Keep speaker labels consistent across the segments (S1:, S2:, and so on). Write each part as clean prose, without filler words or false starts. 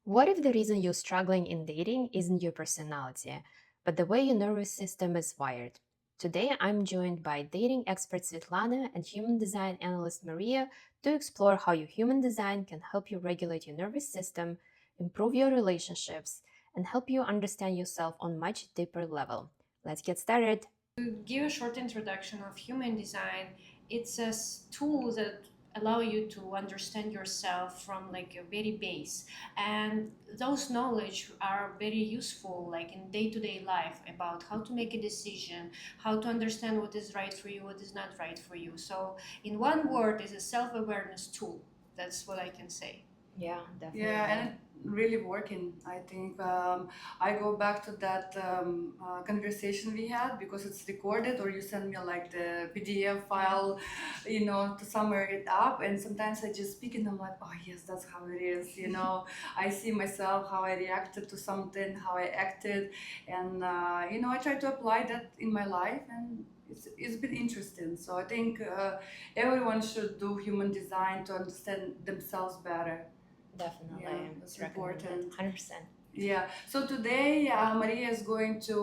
S1: What if the reason you're struggling in dating isn't your personality, but the way your nervous system is wired? Today, I'm joined by dating expert Svetlana and human design analyst Maria to explore how your human design can help you regulate your nervous system, improve your relationships, and help you understand yourself on much deeper level. Let's get started.
S2: To give a short introduction of human design, it's a tool that allow you to understand yourself from like a very base, and those knowledge are very useful like in day-to-day life about how to make a decision, how to understand what is right for you, what is not right for you. So in one word, it's a self-awareness tool. That's what I can say.
S1: Yeah,
S3: Yeah,
S1: definitely.
S3: and it really working. I think I go back to that conversation we had because it's recorded, or you send me like the PDF file, to summary it up. And sometimes I just speak and I'm like, oh yes, that's how it is. I see myself how I reacted to something, how I acted, and I try to apply that in my life, and it's been interesting. So I think everyone should do human design to understand themselves better. Yeah,
S1: Definitely.
S3: that's
S1: It's recommended.
S3: important.
S1: 100%.
S3: Yeah. So today, Maria is going to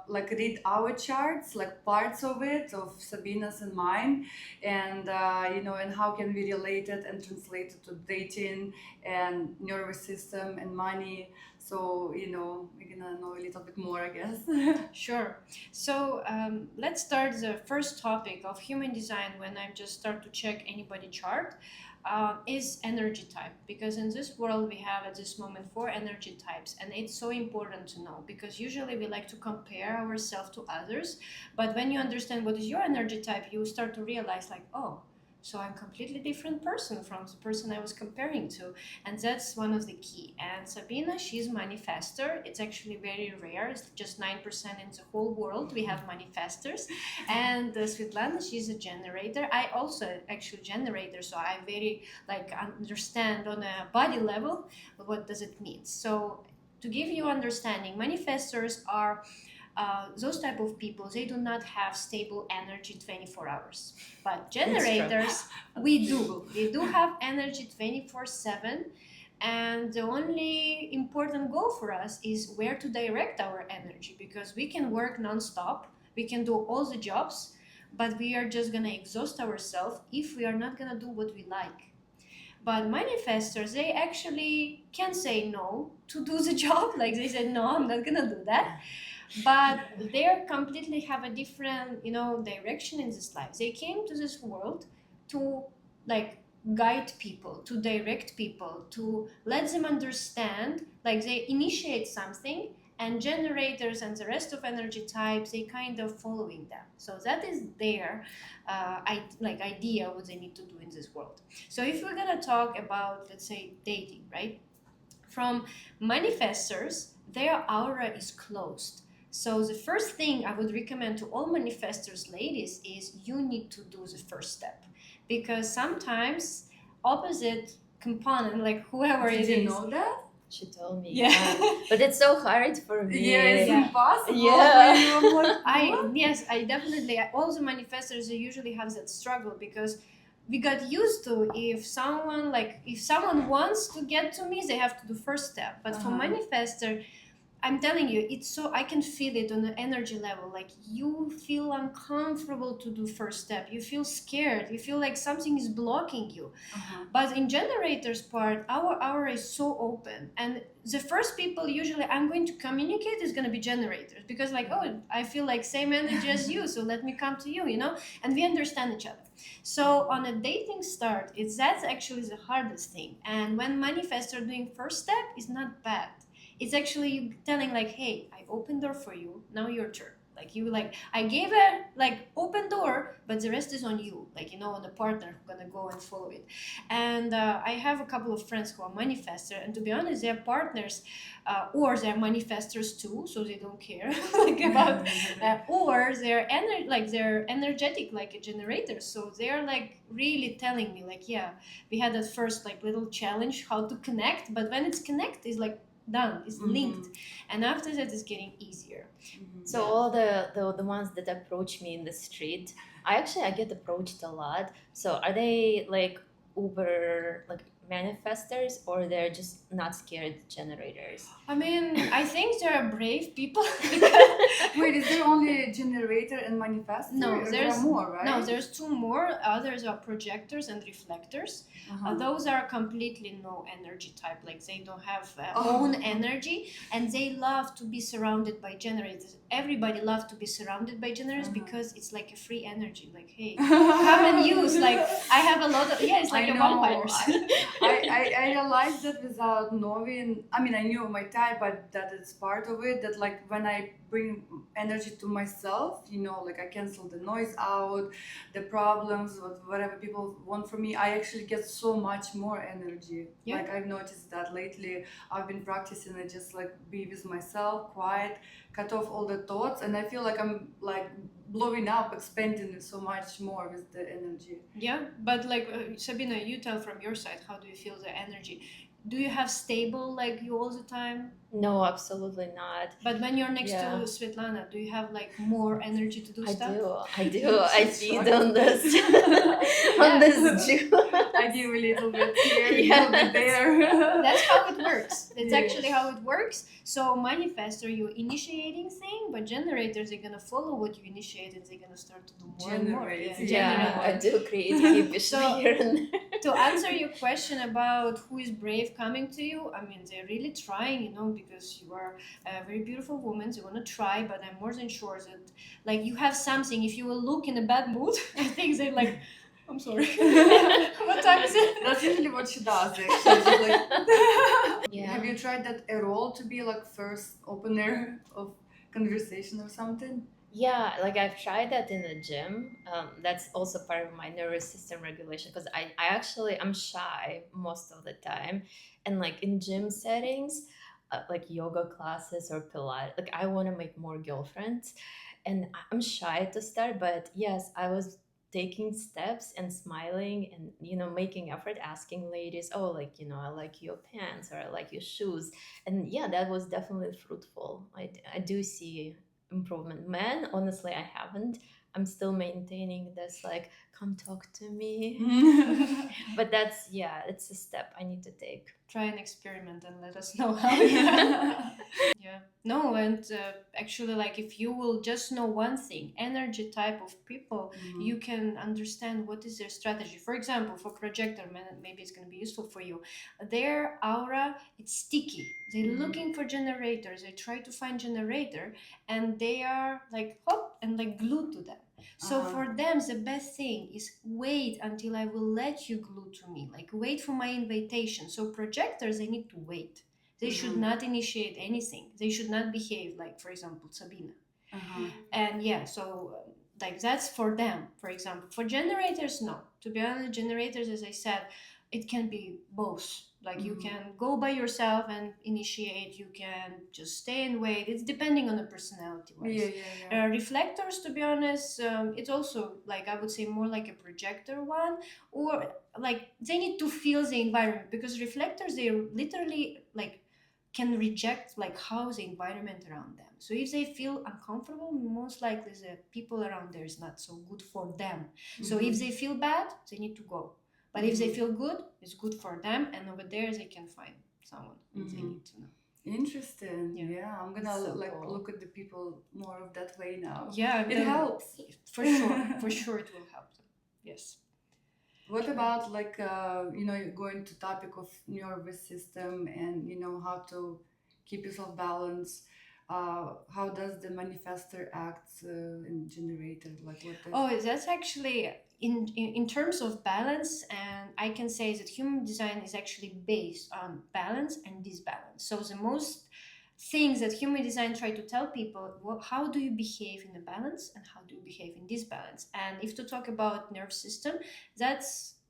S3: like read our charts, like parts of it, of Sabina's and mine, and and how can we relate it and translate it to dating and nervous system and money. So we're gonna know a little bit more, I guess.
S2: Sure. So let's start the first topic of human design. When I just start to check anybody chart, is energy type, because in this world we have at this moment four energy types, and it's so important to know because usually we like to compare ourselves to others, but when you understand what is your energy type, you start to realize like, oh, so I'm completely different person from the person I was comparing to, and that's one of the key. And Sabina, she's manifester. It's actually very rare. It's just 9% in the whole world we have manifestors. And Svetlana, she's a generator. I also actually generator, so I very like understand on a body level what does it mean. So to give you understanding, manifestors are those type of people. They do not have stable energy 24 hours, but
S1: It's true.
S2: generators, we do have energy 24/7. And the only important goal for us is where to direct our energy, because we can work non-stop, we can do all the jobs, but we are just gonna exhaust ourselves if we are not gonna do what we like. But manifestors, they actually can say no to do the job. Like they said, no, I'm not gonna do that. But they are completely have a different, direction in this life. They came to this world to like guide people, to direct people, to let them understand. Like they initiate something, and generators and the rest of energy types, they kind of following them. So that is their idea what they need to do in this world. So if we're gonna talk about, let's say, dating, right? From manifestors, their aura is closed. So the first thing I would recommend to all manifestors ladies is you need to do the first step, because sometimes opposite component, like whoever it
S3: Did you
S2: is.
S3: know that?
S1: She told me,
S2: Yeah.
S1: yeah. But it's so hard for me.
S3: Yeah, it's
S2: Yeah.
S3: impossible
S1: Yeah.
S3: for you. I'm like,
S2: I yes, I definitely. All the manifestors, they usually have that struggle because we got used to, if someone wants to get to me, they have to do first step. But for
S3: Uh-huh.
S2: manifester, I'm telling you, it's so I can feel it on the energy level. Like you feel uncomfortable to do first step. You feel scared. You feel like something is blocking you.
S3: Uh-huh.
S2: But in generators part, our aura is so open, and the first people usually I'm going to communicate is going to be generators, because like, oh, I feel like same energy as you, so let me come to you, and we understand each other. So on a dating start, that's actually the hardest thing. And when manifestor doing first step is not bad. It's actually you telling like, hey, I opened door for you, now your turn. Like you, like I gave a like open door, but the rest is on you, like on the partner who's gonna go and follow it. And I have a couple of friends who are manifestors, and to be honest, they're partners, or they're manifestors too, so they don't care like about, or they're energetic like a generator, so they're like really telling me like, yeah, we had that first like little challenge how to connect, but when it's connect, it's like done, it's linked, and after that it's getting easier.
S1: So all the ones that approach me in the street, I get approached a lot. So are they like uber like manifestors, or they're just not scared generators?
S2: I mean, I think there are brave people.
S3: Wait, is there only a generator and manifestor?
S2: No,
S3: Or there
S2: there's
S3: are more, right?
S2: no, there's two more. Others are projectors and reflectors. Those are completely no energy type. Like they don't have own energy, and they love to be surrounded by generators. Everybody loves to be surrounded by generators because it's like a free energy. Like, hey, come and use. Like, I have a lot of it's like
S3: I
S2: a
S3: know.
S2: vampires.
S3: I realized that without knowing. I mean, I knew my type, but that it's part of it. That like when I bring energy to myself, like I cancel the noise out, the problems, whatever people want from me. I actually get so much more energy.
S2: Yeah.
S3: Like I've noticed that lately. I've been practicing it, just like be with myself, quiet, cut off all the thoughts, and I feel like I'm like blowing up, expanding it so much more with the energy.
S2: Yeah, but like Sabina, you tell from your side, how do you feel the energy? Do you have stable like you all the time?
S1: No, absolutely not.
S2: But when you're next
S1: Yeah.
S2: to Svetlana, do you have like more energy to do
S1: I
S2: stuff?
S1: do. I feed on this
S2: Yeah.
S1: on this juice.
S3: I give a little bit here, a
S1: Yes.
S3: little bit there.
S2: That's how it works. That's
S3: Yeah.
S2: actually how it works. So manifestor, you're initiating thing, but generators are gonna follow what you initiated. They're gonna start to do more and more.
S3: Generate.
S1: Yeah, I
S2: generate.
S1: do create hippie
S2: So-
S1: here and there.
S2: To answer your question about who is brave coming to you, I mean, they're really trying, because you are a very beautiful woman. They want to try, but I'm more than sure that, like, you have something. If you will look in a bad mood, I think they're like, I'm sorry. What time is it?
S3: That's usually what she does, actually. She's like,
S1: Yeah.
S3: have you tried that at all to be like first opener of conversation or something?
S1: Yeah, like I've tried that in the gym. That's also part of my nervous system regulation because I'm shy most of the time, and like in gym settings, like yoga classes or Pilates, like I want to make more girlfriends, and I'm shy to start. But yes, I was taking steps and smiling and making effort, asking ladies, oh, like I like your pants or I like your shoes, and yeah, that was definitely fruitful. I do see improvement. Men, honestly, I haven't. I'm still maintaining this like come talk to me. But that's it's a step I need to take.
S2: Try an experiment and let us know how. Yeah. No, and actually, like, if you will just know one thing, energy type of people, you can understand what is their strategy. For example, for projector, maybe it's going to be useful for you. Their aura, it's sticky. They're looking for generators. They try to find generator, and they are like hop and like glued to them. So for them, the best thing is wait until I will let you glue to me. Like wait for my invitation. So projectors, they need to wait. They should not initiate anything. They should not behave like, for example, Sabina. And yeah, so like that's for them, for example. For generators, no. To be honest, generators, as I said, it can be both. Like you can go by yourself and initiate. You can just stay and wait. It's depending on the personality.
S3: Yeah.
S2: Reflectors, to be honest, it's also like I would say more like a projector one, or like they need to feel the environment because reflectors they literally like can reject like how the environment around them. So if they feel uncomfortable, most likely the people around there is not so good for them. So if they feel bad, they need to go. But if they feel good, it's good for them, and over there they can find someone they need to know.
S3: Interesting. Yeah, I'm gonna
S1: So
S3: cool. Look at the people more of that way now.
S2: Yeah,
S3: it helps
S2: for sure. For sure, it will help them. Yes.
S3: What about like going to topic of nervous system and how to keep yourself balanced? How does the manifestor act in generator? Like what?
S2: That's actually in terms of balance, and I can say that human design is actually based on balance and disbalance. So the most things that human design try to tell people, how do you behave in a balance and how do you behave in disbalance? And if to talk about nerve system,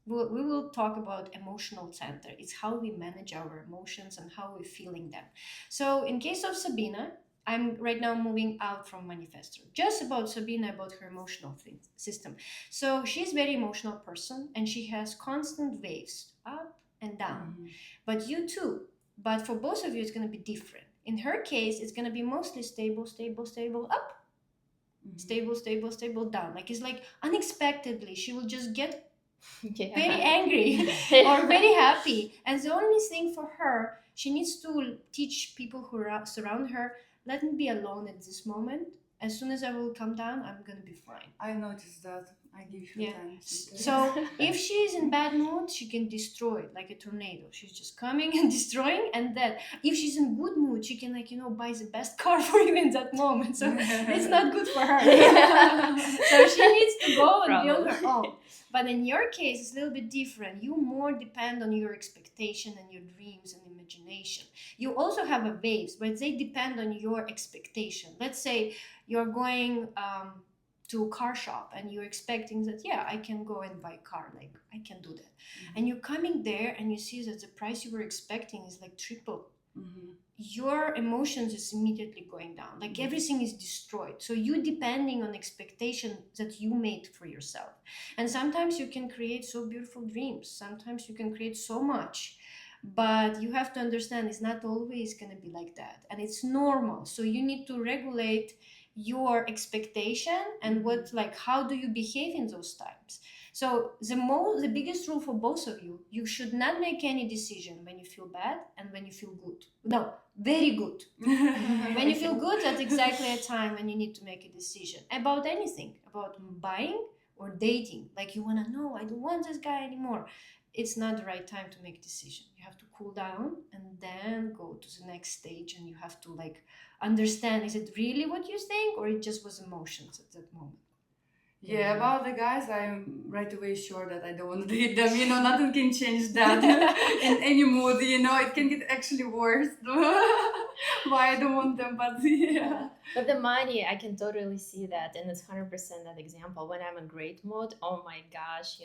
S2: we will talk about emotional center. It's how we manage our emotions and how we're feeling them. So in case of Sabina, I'm right now moving out from manifestor. Just about Sabina, about her emotional system. So she's a very emotional person and she has constant waves up and down. But you too. But for both of you, it's going to be different. In her case, it's going to be mostly stable, up, stable, down. Like it's like unexpectedly, she will just get very angry or very happy. And the only thing for her, she needs to teach people who surround her, let me be alone at this moment. As soon as I will come down, I'm gonna be fine.
S3: I noticed that. I give you
S2: Yeah.
S3: time.
S2: So if she's in bad mood, she can destroy it like a tornado. She's just coming and destroying, and that if she's in good mood, she can buy the best car for you in that moment. So it's not good for her. So she needs to go and be on her own. But in your case, it's a little bit different. You more depend on your expectation and your dreams and imagination. You also have a waves, but they depend on your expectation. Let's say you're going to a car shop and you're expecting that, yeah, I can go and buy a car, like I can do that. Mm-hmm. And you're coming there and you see that the price you were expecting is like triple. Mm-hmm. Your emotions is immediately going down, like everything is destroyed. So you depending on expectation that you made for yourself. And sometimes you can create so beautiful dreams, sometimes you can create so much, but you have to understand it's not always going to be like that, and it's normal. So you need to regulate your expectation and what, like, how do you behave in those times. So the biggest rule for both of you, you should not make any decision when you feel bad and when you feel good. No, very good. When you feel good, that's exactly a time when you need to make a decision about anything, about buying or dating. Like you want to know, I don't want this guy anymore. It's not the right time to make a decision. You have to cool down and then go to the next stage, and you have to understand, is it really what you think or it just was emotions at that moment.
S3: Yeah, about the guys, I'm right away sure that I don't want to date them. Nothing can change that in any mood. It can get actually worse. Why I don't want them, but yeah.
S1: But the money, I can totally see that, and it's 100% that example. When I'm in great mood, oh my gosh,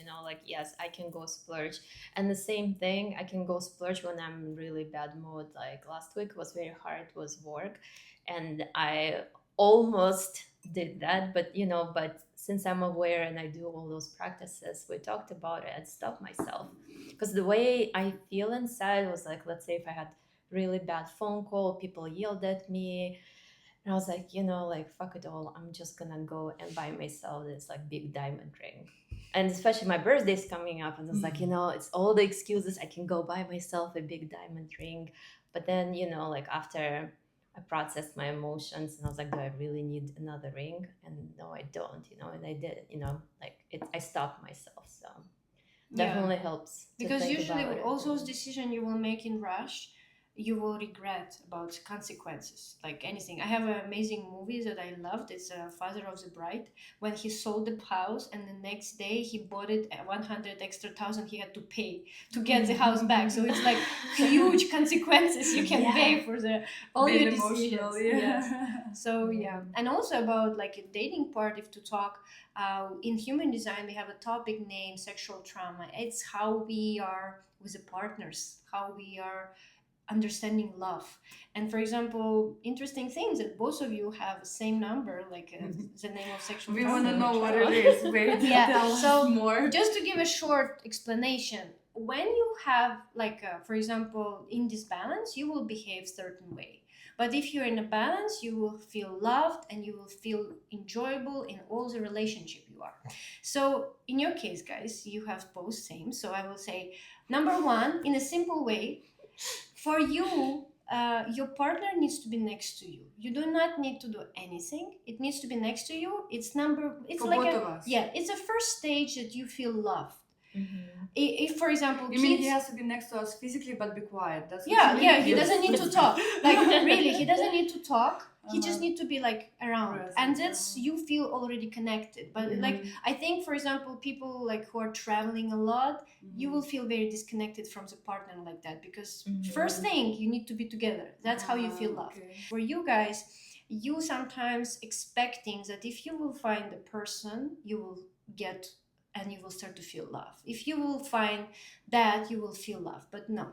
S1: yes, I can go splurge. And the same thing, I can go splurge when I'm in really bad mood. Like last week was very hard, was work, and I almost did that, but since I'm aware and I do all those practices we talked about it, I stopped myself, because the way I feel inside was like, let's say if I had really bad phone call, people yelled at me, and I was like, fuck it all, I'm just gonna go and buy myself this big diamond ring. And especially my birthday's coming up, and it's like, it's all the excuses, I can go buy myself a big diamond ring. But then after I processed my emotions, and I was like, do I really need another ring? And no, I don't, and I did, I stopped myself. So definitely helps.
S2: Because usually all those decisions you will make in rush, you will regret about consequences, like anything. I have an amazing movie that I loved. It's Father of the Bride, when he sold the house and the next day he bought it at 100 extra thousand he had to pay to get the house back. So it's like huge consequences you can pay for all your decisions. So and also about a dating part, if to talk in human design, we have a topic named sexual trauma. It's how we are with the partners, how we are understanding love. And for example, interesting things that both of you have the same number, the name of sexual trauma.
S3: We want to know what it is. Wait, tell us more.
S2: Just to give a short explanation, when you have for example, in disbalance, you will behave certain way. But if you're in a balance, you will feel loved and you will feel enjoyable in all the relationship you are. So in your case, guys, you have both same. So I will say, number one, in a simple way, for you, your partner needs to be next to you. You do not need to do anything. It needs to be next to you. It's
S3: for like both of us.
S2: Yeah, it's a first stage that you feel loved. Mm-hmm. If, for example,
S3: you mean he has to be next to us physically but be quiet? That's
S2: he doesn't need to talk. Really, he doesn't need to talk. He just needs to be around, present, and that's you feel already connected. But I think, for example, people who are traveling a lot, you will feel very disconnected from the partner like that, because first thing, you need to be together. That's how you feel love. Okay. For you guys, you sometimes expecting that if you will find the person, you will get and you will start to feel love. If you will find that, you will feel love. But no,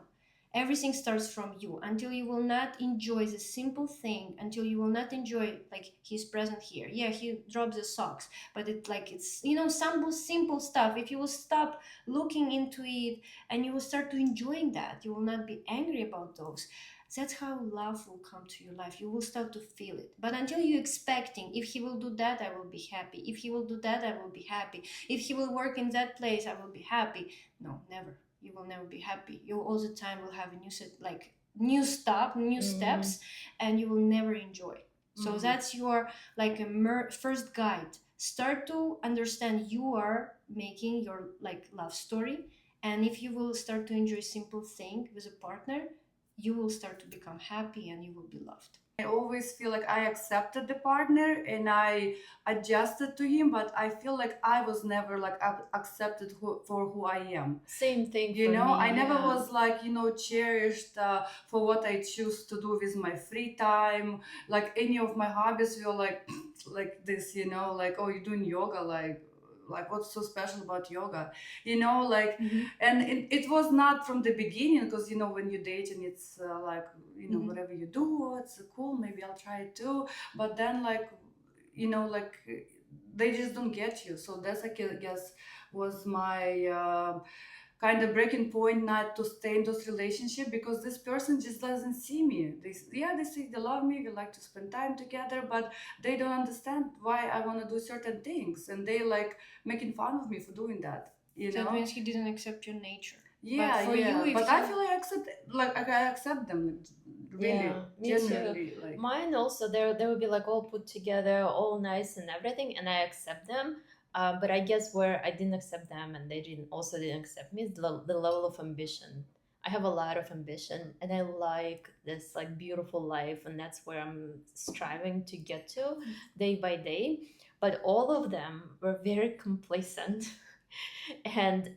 S2: Everything starts from you. Until you will not enjoy the simple thing, until you will not enjoy, like, he's present here, yeah, he drops the socks, but it's some simple stuff. If you will stop looking into it and you will start to enjoying that, you will not be angry about those. That's how love will come to your life. You will start to feel it. But until you expecting, if he will do that, I will be happy. If he will do that, I will be happy. If he will work in that place, I will be happy. No, never. You will never be happy. You all the time will have a new set, like new steps, and you will never enjoy. So that's your like a first guide. Start to understand you are making your like love story, and if you will start to enjoy simple thing with a partner, you will start to become happy and you will be loved.
S3: I always feel like I accepted the partner and I adjusted to him, but I feel like I was never like accepted for who I am.
S1: Same thing
S3: You
S1: for
S3: know,
S1: me.
S3: I never
S1: Yeah.
S3: was like, cherished for what I choose to do with my free time. Like any of my hobbies were like, like this, like, oh, you're doing yoga, like what's so special about yoga, like. And it was not from the beginning, because when you date and it's like whatever you do, it's cool, maybe I'll try it too. But then like like they just don't get you. So that's, I guess, was my kind of breaking point not to stay in those relationship, because this person just doesn't see me. They say they love me, we like to spend time together, but they don't understand why I want to do certain things, and they like making fun of me for doing that.
S2: That means he didn't accept your nature.
S3: Yeah,
S2: but for
S3: yeah.
S2: you, if
S3: But I feel like I accept them, really,
S1: Yeah, me
S3: genuinely,
S1: too.
S3: like.
S1: Mine also, they would be like all put together, all nice and everything, and I accept them. But I guess where I didn't accept them and they didn't accept me is the level of ambition. I have a lot of ambition and I like this like beautiful life, and that's where I'm striving to get to day by day. But all of them were very complacent and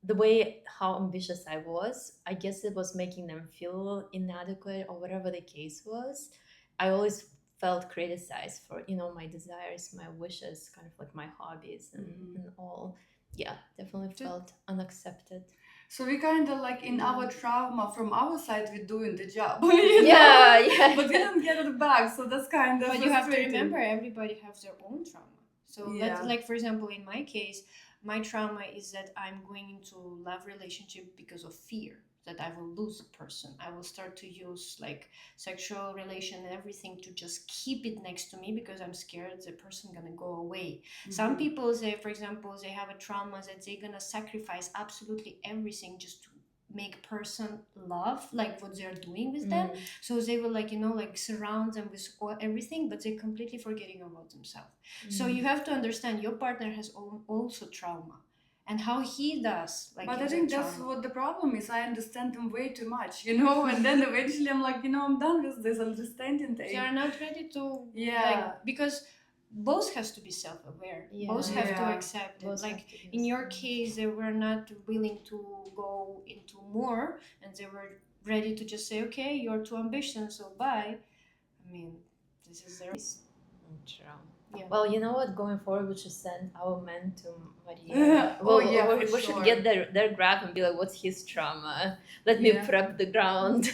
S1: the way how ambitious I was, I guess it was making them feel inadequate or whatever the case was. I always felt criticized for my desires, my wishes, kind of like my hobbies and all. Yeah, definitely felt unaccepted.
S3: So we kind of like in our trauma from our side, we're doing the job.
S1: Yeah, yeah.
S3: But we don't get it back, so that's kind of.
S2: But you have to
S3: frustrating.
S2: remember, everybody has their own trauma. So
S3: Yeah.
S2: that's like, for example, in my case, my trauma is that I'm going into love relationship because of fear that I will lose a person. I will start to use like sexual relation and everything to just keep it next to me because I'm scared the person gonna go away. Some people, they, for example, they have a trauma that they're gonna sacrifice absolutely everything just to make person love like what they're doing with them. So they will like like surround them with everything, but they're completely forgetting about themselves. So you have to understand your partner has also trauma and how he does like.
S3: But I
S2: use
S3: think
S2: that
S3: that's
S2: trauma.
S3: what the problem is. I understand them way too much, and then eventually I'm like, I'm done with this understanding thing.
S2: They are not ready to
S3: Yeah.
S2: because both has to be self-aware. Both have to accept it.
S1: Both
S2: Like
S1: have to be
S2: in your
S1: accepted.
S2: case, they were not willing to go into more, and they were ready to just say, "Okay, you're too ambitious, so bye." I mean, this is their.
S1: True.
S2: Yeah.
S1: Well, you know what? Going forward, we should send our men to Maria.
S3: Oh, yeah,
S1: we
S3: for
S1: should
S3: sure.
S1: get their graph and be like, "What's his trauma? Let me prep the ground."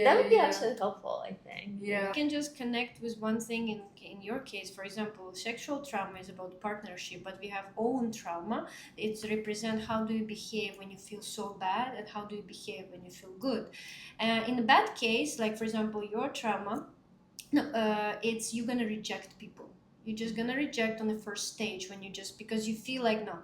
S1: That would be actually helpful, I think.
S3: Yeah.
S2: You can just connect with one thing in your case. For example, sexual trauma is about partnership, but we have own trauma. It represents how do you behave when you feel so bad and how do you behave when you feel good. In a bad case, like for example, your trauma, no, it's you're gonna reject people. You're just gonna reject on the first stage when you just because you feel like no,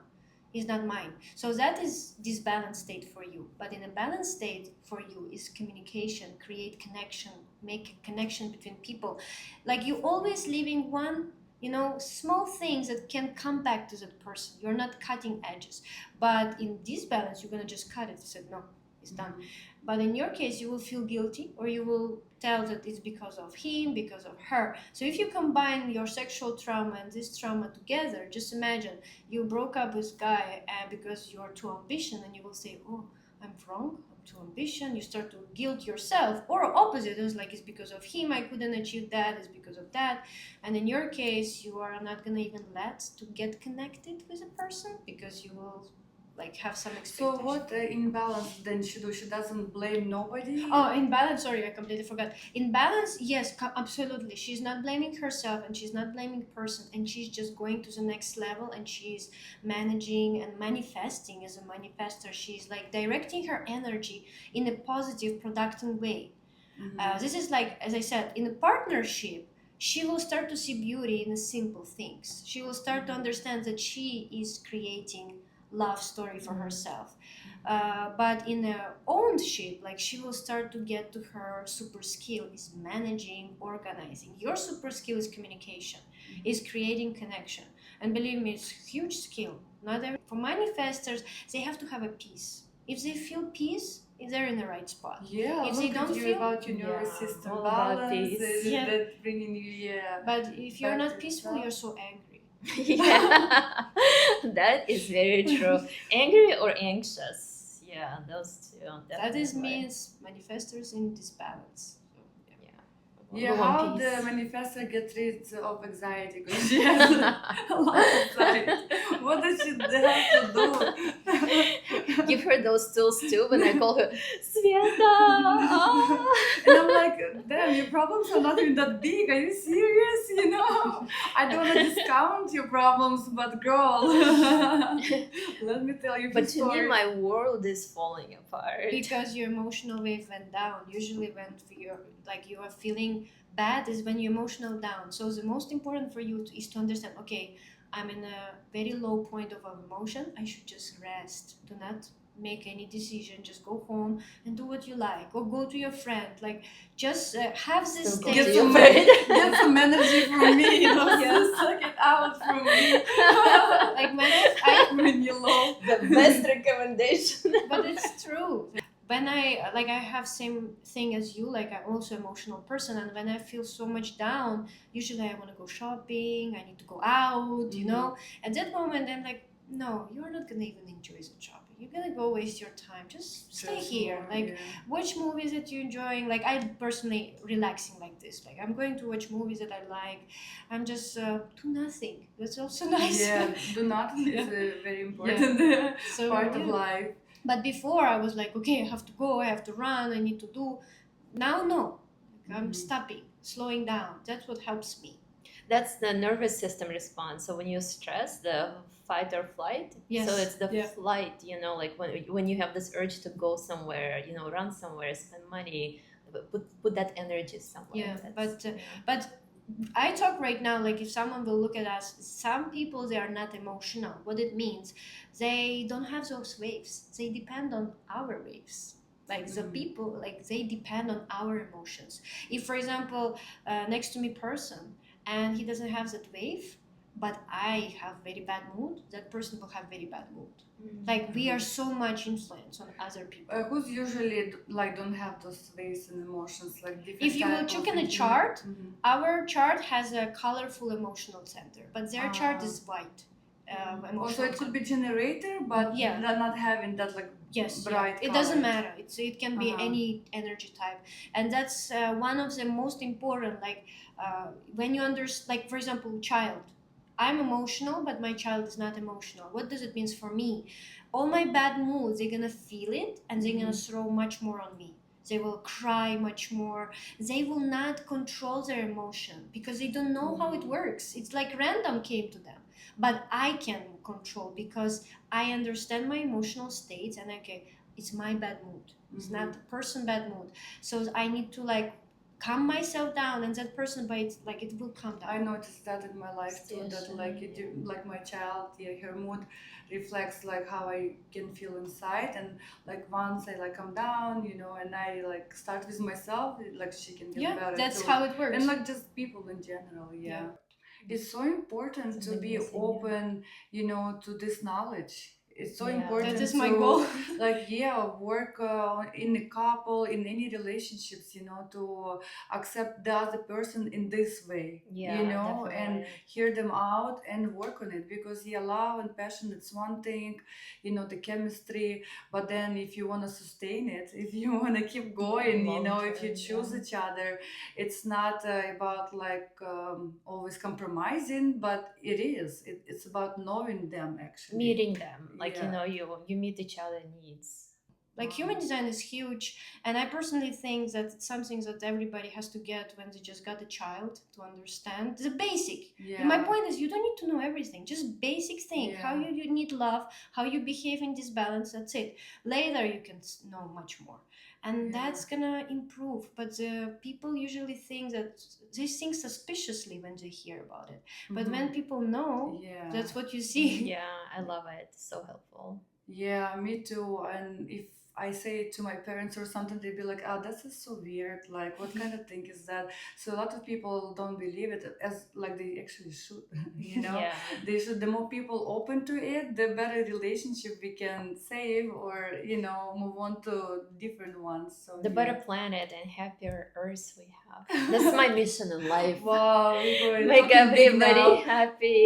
S2: is not mine. So that is this balanced state for you. But in a balanced state for you is communication, create connection, make a connection between people. Like you always leaving one, small things that can come back to that person. You're not cutting edges. But in this balance, you're gonna just cut it. You said no, it's done. But in your case, you will feel guilty or you will tell that it's because of him, because of her. So if you combine your sexual trauma and this trauma together, just imagine you broke up with guy because you're too ambitious, and you will say, oh, I'm wrong, I'm too ambitious. You start to guilt yourself, or opposite, it's like it's because of him I couldn't achieve that, it's because of that. And in your case, you are not gonna even let to get connected with a person because you will like have some
S3: So
S2: expectation.
S3: what imbalance then she do? She doesn't blame nobody.
S2: Oh, in balance, sorry, I completely forgot. In balance, yes, absolutely. She's not blaming herself and she's not blaming the person, and she's just going to the next level, and she's managing and manifesting as a manifester. She's like directing her energy in a positive, productive way. This is like, as I said, in a partnership, she will start to see beauty in the simple things. She will start to understand that she is creating love story for herself. But in a owned ship, like she will start to get to her super skill is managing, organizing. Your super skill is communication, is creating connection. And believe me, it's huge skill. Not every, for manifestors, they have to have a peace. If they feel peace, they're in the right spot.
S3: Yeah,
S2: If
S3: look
S2: they
S3: at
S2: don't
S3: you
S2: feel,
S3: about your nervous system
S1: all about
S3: balance,
S1: peace.
S2: Yeah.
S3: that bringing you, yeah.
S2: but if you're
S3: back
S2: not
S3: to
S2: peaceful,
S3: yourself.
S2: you're so angry.
S1: Yeah, that is very true. Angry or anxious? Yeah, those two.
S2: That is
S1: Definitely.
S2: means manifestors in disbalance. So, yeah.
S3: Yeah,
S1: We want
S3: how
S1: peace.
S3: the manifestor get rid of anxiety? Because she has a lot of anxiety. What does she have to do?
S1: Give her those tools too when I call her Sveta. Ah.
S3: And I'm like, damn, your problems are not even that big. Are you serious? You know, I don't want to discount your problems, but girl, let me tell you.
S1: But
S3: few
S1: to me,
S3: stories.
S1: my world is falling apart.
S2: Because your emotional wave went down. Usually, when you're like you are feeling bad, is when you're emotional down. So the most important for you is to understand. Okay, I'm in a very low point of emotion. I should just rest. Do not make any decision. Just go home and do what you like, or go to your friend. Like just have this
S1: Still go
S3: Get
S1: to
S2: state.
S1: your
S3: some,
S1: friend.
S3: get some energy from me, you know,
S2: Yeah.
S3: suck it out from me.
S2: Like when I
S3: When you're low.
S1: The best recommendation.
S2: but it's true. When I like I have same thing as you, like I'm also emotional person, and when I feel so much down, usually I want to go shopping, I need to go out, you know. At that moment I'm like, no, you're not gonna even enjoy the shopping, you're gonna go waste your time, just stay
S3: Just
S2: here,
S3: more,
S2: like
S3: yeah.
S2: watch movies that you're enjoying. Like I personally relaxing like this, like I'm going to watch movies that I like, I'm just do nothing, that's also nice.
S3: Yeah, do nothing is
S2: Yeah.
S3: a very important
S2: So,
S3: part of
S2: yeah.
S3: life.
S2: But before I was like, okay, I have to go, I have to run, I need to do. Now, no. I'm stopping, slowing down. That's what helps me.
S1: That's the nervous system response. So when you stress, the fight or flight.
S2: Yes.
S1: So it's the
S2: Yeah.
S1: flight. You know, like when you have this urge to go somewhere, you know, run somewhere, spend money, put that energy somewhere.
S2: Yeah,
S1: That's-
S2: but I talk right now, like if someone will look at us, some people, they are not emotional. What it means, they don't have those waves. They depend on our waves. Like the people, like they depend on our emotions. If, for example, next to me person, and he doesn't have that wave, but I have very bad mood, that person will have very bad mood. Like we are so much influence on other people.
S3: Who's usually like don't have those waves and emotions like different.
S2: If you will
S3: type
S2: check
S3: of
S2: in a
S3: intimate-
S2: chart,
S3: Mhm.
S2: our chart has a colorful emotional center, but their chart is white.
S3: Also,
S2: Emotional
S3: it could be generator, but
S2: Yeah.
S3: not having that like
S2: Yes,
S3: bright.
S2: it doesn't
S3: color.
S2: matter. It can be any energy type, and that's one of the most important. Like when you understand, like for example, child. I'm emotional, but my child is not emotional. What does it mean for me? All my bad moods, they're gonna feel it, and they're gonna throw much more on me. They will cry much more. They will not control their emotion because they don't know how it works. It's like random came to them, but I can control because I understand my emotional states, and okay, it's my bad mood. It's not the person bad mood. So I need to like calm myself down, and that person by it, like it will calm down.
S3: I noticed that in my life too. That
S1: Station,
S3: like it, like my child, yeah, her mood reflects like how I can feel inside, and like once I like come down, you know, and I like start with myself, like she can get
S2: Yeah,
S3: better.
S2: that's
S3: too.
S2: how it works.
S3: And like just people in general, yeah. It's so important
S1: It's
S3: to be
S1: amazing, yeah.
S3: open, you know, to this knowledge. It's so
S1: Yeah.
S3: important
S2: That is my
S3: to,
S2: goal.
S3: like work in a couple, in any relationships, you know, to accept the other person in this way,
S1: Yeah,
S3: you know, and
S1: definitely.
S3: hear them out and work on it. Because love and passion, it's one thing, you know, the chemistry, but then if you want to sustain it, if you want to keep going, you know, if you
S1: Long-term,
S3: choose
S1: yeah.
S3: each other, it's not about like always compromising, but it's about knowing them actually.
S1: Meeting them, Like
S3: Yeah.
S1: you meet each other needs.
S2: Like human design is huge, and I personally think that it's something that everybody has to get when they just got a child to understand the basic.
S3: Yeah.
S2: My point is, you don't need to know everything. Just basic thing. How
S3: Yeah.
S2: you need love, how you behave in this balance. That's it. Later you can know much more, and
S3: Yeah.
S2: that's gonna improve. But the people usually think that they think suspiciously when they hear about it. But when people know,
S3: Yeah.
S2: that's what you see.
S1: Yeah, I love it. So helpful.
S3: Yeah, me too. And if I say it to my parents or something, they'd be like, "Ah, this is so weird. Like, what kind of thing is that?" So a lot of people don't believe it as like they actually should. You know,
S1: Yeah.
S3: they should. The more people open to it, the better relationship we can save, or move on to different ones. So
S1: The
S3: yeah.
S1: better planet and happier Earth we have. That's my mission in life.
S3: Wow, we're going
S1: Make
S3: talking big
S1: everybody
S3: now.
S1: happy,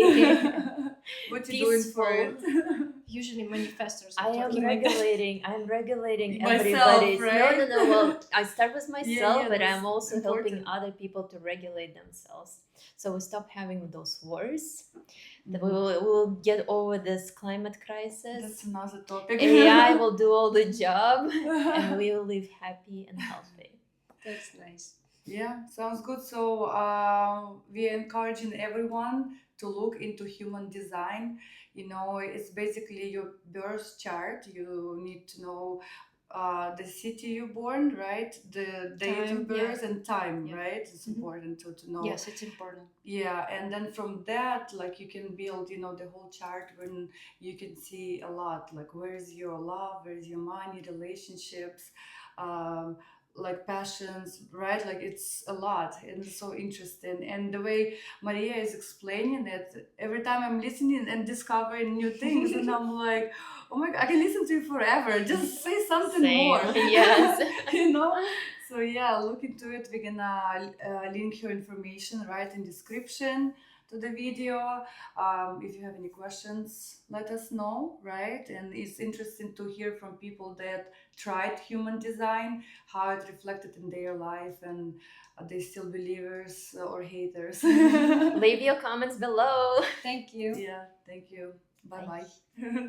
S3: What you doing for
S1: peaceful.
S3: it?
S2: Usually manifestors
S1: I
S2: are
S1: am
S2: talking like that.
S1: regulating. I'm regulating
S3: Myself,
S1: everybody's.
S3: right?
S1: No. Well, I start with myself,
S3: yeah,
S1: but
S3: that's
S1: I'm also helping
S3: important.
S1: other people to regulate themselves. So we stop having those wars. That
S3: Mhm.
S1: we'll get over this climate
S3: That's
S1: crisis.
S3: another topic.
S1: AI will do all the job, and we will live happy and healthy.
S2: That's nice.
S3: Yeah, sounds good. So we are encouraging everyone to look into human design. It's basically your birth chart. You need to know the city you're born, right? The date
S2: Time,
S3: of birth and time,
S2: Yeah.
S3: right? It's
S2: Mhm.
S3: important to know.
S2: Yes, it's important.
S3: Yeah, and then from that, like you can build, the whole chart when you can see a lot, like where's your love, where's your money, relationships, um, like passions, right? Like it's a lot and it's so interesting. And the way Maria is explaining it, every time I'm listening and discovering new things, and I'm like, oh my God, I can listen to you forever. Just say something more.
S1: Yes.
S3: you know? So yeah, look into it. We're gonna link your information right in description to the video. If you have any questions, let us know, right? And it's interesting to hear from people that tried human design, how it reflected in their life, and are they still believers or haters?
S1: Leave your comments below.
S2: Thank you.
S3: Yeah, thank you. Bye
S1: Bye.
S3: bye.